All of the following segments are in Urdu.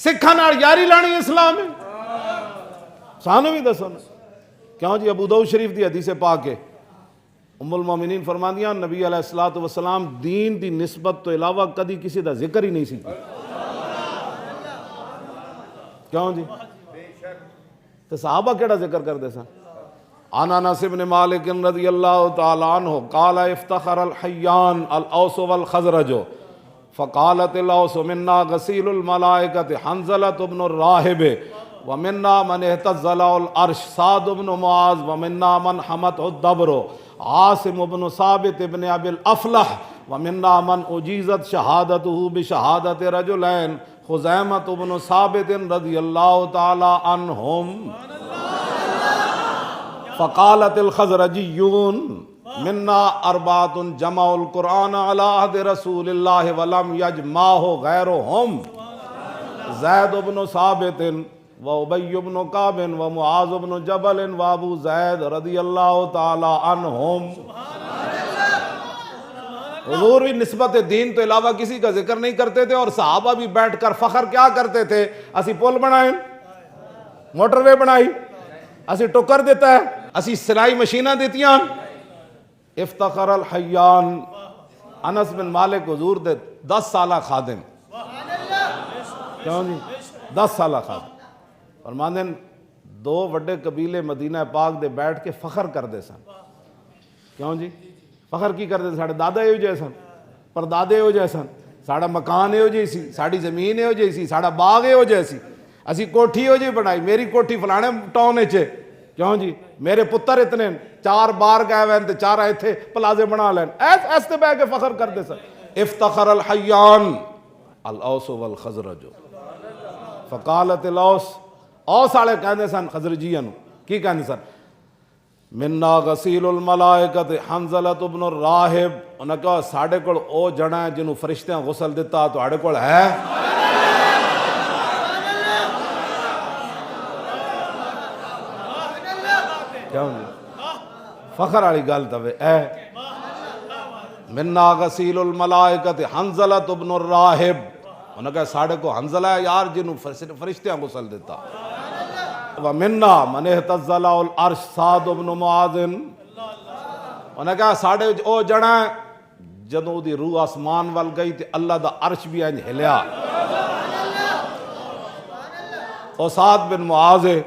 سکھاں نال یاری لانی اسلام ہے؟ سانو بھی دسو نا کیوں جی؟ ابو داؤد شریف دی حدیث پاک ہے، ام المومنین فرماندیاں نبی علیہ الصلوۃ والسلام دین دی نسبت تو علاوہ کدی کسی دا ذکر ہی نہیں سی کیوں جی؟ تو صحابہ کیڑا ذکر کر دے سن؟ عن انس بن مالک رضی اللہ تعالی عنہ قال افتخر الحیان الاوس والخزرج فقالت الاوس منا غسیل الملائکۃ حنظلۃ بن الراہب ومنا من اهتز له العرش سعد بن معاذ ومنا من حمته الدبر عاصم بن ثابت بن ابي الافلح ومنا من اجیزت شہادته بشہادت رجلین خزیمۃ بن ثابت رضی اللہ تعالی عنہم فقالت الخزرجیون منا اربعۃ جمعوا القرآن علی عہد رسول اللہ ولم یجمعہ غیرہم زید بن ثابت وابی بن کعب ومعاذ بن جبل وابو زید رضی اللہ تعالی عنہم۔ حضور بھی نسبت دین تو علاوہ کسی کا ذکر نہیں کرتے تھے، اور صحابہ بھی بیٹھ کر فخر کیا کرتے تھے؟ اسی پول بنائیں، موٹر وے بنائی، اسی ٹکر دیتا ہے، اسی سلائی مشینہ دیتیاں۔ افتخر الحیان انس بن مالک حضور دے 10 سالہ خادم، کیوں جی 10 سالہ خادم، فرماندے دو وڈے قبیلے مدینہ پاک دے بیٹھ کے فخر کر دے سن، کیوں جی؟ فخر کی کر دے؟ ساڑھے دادا ایو جے سن، پردادے ایو جے سن، ساڑھا مکان ایو جے سی، ساڑھی زمین ایو جے سی، ساڑھا باغ ایو جے سی، اسی کوٹھی ایو جے بنائی، میری کوٹھی فلانے ٹاؤن چے، کیوں جی؟ میرے پتر اتنے 4 بار گئے ہوئے ہیں، 4 آئے تھے پلازے بنا لین، ایسے بہ کے فخر کر دے سن۔ افتخر الحیان الاوس والخزرج فقالت الاوس، اوس والے کہندے سن خزرجیاں نو کی کہندے سن؟ منا غسیل الملائکۃ حنظلۃ بن الراہب، انہاں کہا ساڑھے کول او جنا ہے جنہوں فرشتیاں غسل دیتا تو آڑے کول ہے؟ کیوں جی؟ فخر والی گل توے اے منا غسیل الملائکۃ حنظلۃ بن الراہب، انہوں نے کہا ساڑھے کو حنظلہ ہے یار جنہوں فرشتیاں غسل دیتا، ومنا من اهتز له العرش سعد بن معاذ، انہوں نے کہا ساڑھے او جڑا ہے جدوں دی روح آسمان وال گئی تے اللہ دا عرش بھی انج ہلیا، او سعد بن معاذ ہے،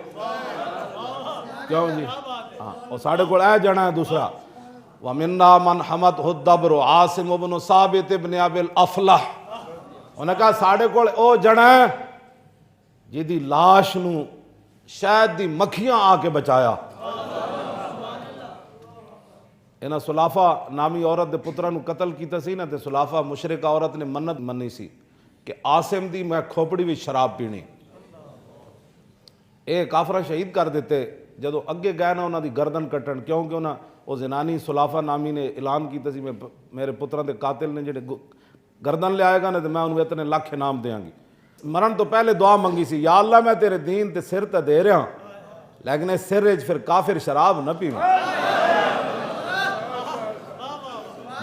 کیوں جی؟ اور ساڑھے کو اے جڑا ہے دوسرا، ومنا من حمته الدبر عاصم بن ثابت بن ابي الافلح، انہوں نے کہا ساڑھے کو او جڑا ہے جی دی لاش نو شاید دی مکھیاں آ کے بچایا۔ انہاں سلافہ نامی عورت دے پترہ نو قتل کیتا سی نا، تے سلافہ مشرکہ عورت نے منت منی سی کہ عاصم دی میں کھوپڑی بھی شراب پینی، اے کافرہ شہید کر دیتے۔ جدو اگے گئے نا انہاں دی گردن کٹن، کیونکہ انہاں او زنانی سلافہ نامی نے اعلان کیتا سی میرے پترہ دے قاتل نے جڑے گردن لے آئے گا نا تو میں انہوں اتنے لاکھ انعام دیاں گی۔ مرن تو پہلے دعا منگی سی، یا اللہ میں تیرے دین تے سر تے دے رہا ہوں، لیکن اس سر وچ پھر کافر شراب نہ پیوں،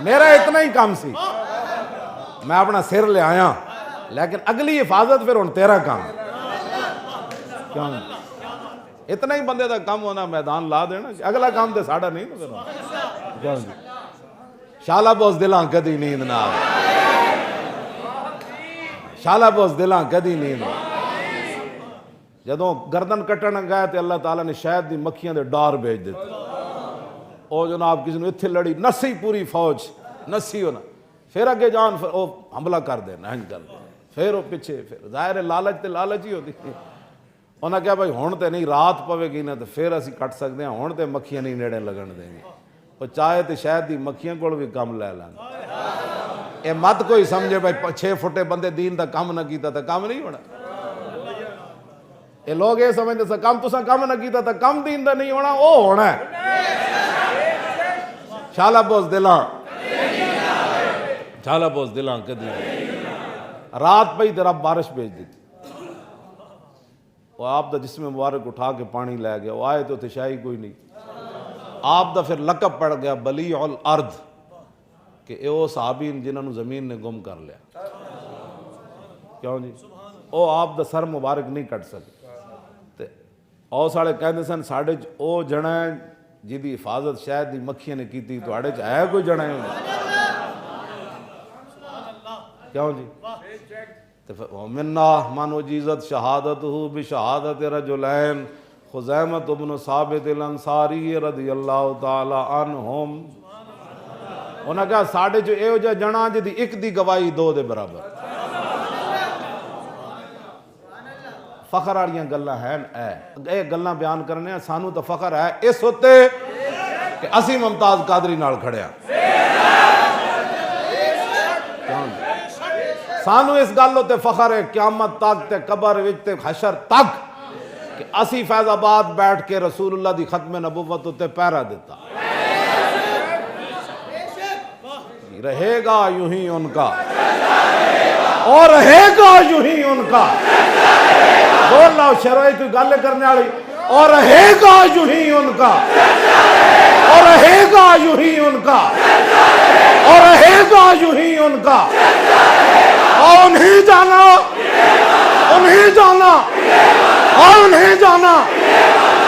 میرا اتنا ہی کام سی، میں اپنا سر لے آیا، لیکن اگلی حفاظت پھر ہن تیرا کام، کیوں اتنا ہی بندے دا کام ہونا میدان لا دینا، اگلا کام تے ساڑا نہیں نا۔ شالا بوس دلاں کدی نیند نہ آئے، شالا بوس دلاں کدی نیند نہ آئے۔ جدوں گردن کٹن گئے تے اللہ تعالیٰ نے شاید دی مکھیاں دے ڈار بھیج دیتے، او جناب کسی نے اتھے لڑی نسی پوری فوج نسی ہونا، پھر اگے جان او حملہ کر دے نہیں کر دے، پھر وہ پیچھے، پھر ظاہر لالچ تے لالچ ہی ہوتی۔ انہاں کہا بھائی ہون تے نہیں رات پوے گی نا تو پھر اسی کٹ سکتے ہیں، ہون تے مکھیاں نہیں نیڑے لگن دیں گے، وہ چاہے تے شاید دی مکھیاں کو بھی کم لے لیں۔ اے مت کوئی سمجھے بھائی 6 فٹے بندے دین دا کم نہ کیتا تا کم نہیں ہونا، اے لوگ یہ سمجھتے سا کم تسا کم نہ کیتا تا کم دین دا نہیں ہونا، او ہونا ہے۔ شالا بوس دلاں، شالا بوس دلاں کدی رات پئی تے رب بارش بھیج دیتی، وہ آپ دا جسم مبارک اٹھا کے پانی لے گیا، وہ آئے تو تھے شاہی کوئی نہیں، آپ دا پھر لقب پڑ گیا بلیع الارض، کہ اے وہ صحابین جنہوں نے زمین نے گم کر لیا، کیوں جی؟ وہ آپ دا سر مبارک نہیں کٹ سکے او ساڑے کہندے سن ساڑے او جنا ہے جی حفاظت شاید دی مکھیاں نے کی تھی تو آڑے ہے کوئی جنا ہے کیوں جی ومنا من وجیزت شہادتہ بشہادت رجلین خزیمۃ بن ثابت الانصاری رضی اللہ تعالی عنہم انہاں کہا ساڑے جو اے جا جنا جی ایک دی گواہی دو دے برابر فخر آڑیاں گلہ ہیں اے گلہ بیان کرنے ہیں سانو تو فخر ہے اس ہوتے کہ اسی ممتاز قادری نال کھڑے ہیں سانو اس گلوں تے فخر ہے قیامت تک تے قبر وچ تے حشر تک کہ اسی فیض آباد بیٹھ کے رسول اللہ دی ختم نبوت تے پہرا دیتا رہے گا یوں ہی ان کا اور رہے گا یوں ہی ان کا بول لاؤ شروعی کوئی گالے کرنے والی اور رہے گا یوں ہی ان کا اور رہے گا یوں ہی ان کا اور رہے گا یوں ہی ان کا اور انہیں جانا انہیں جانا اور انہیں جانا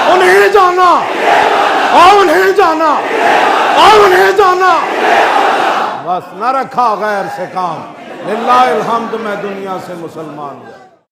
انہیں جانا اور انہیں جانا اور انہیں جانا بس نہ رکھا غیر سے کام للہ الحمد میں دنیا سے مسلمان ہوں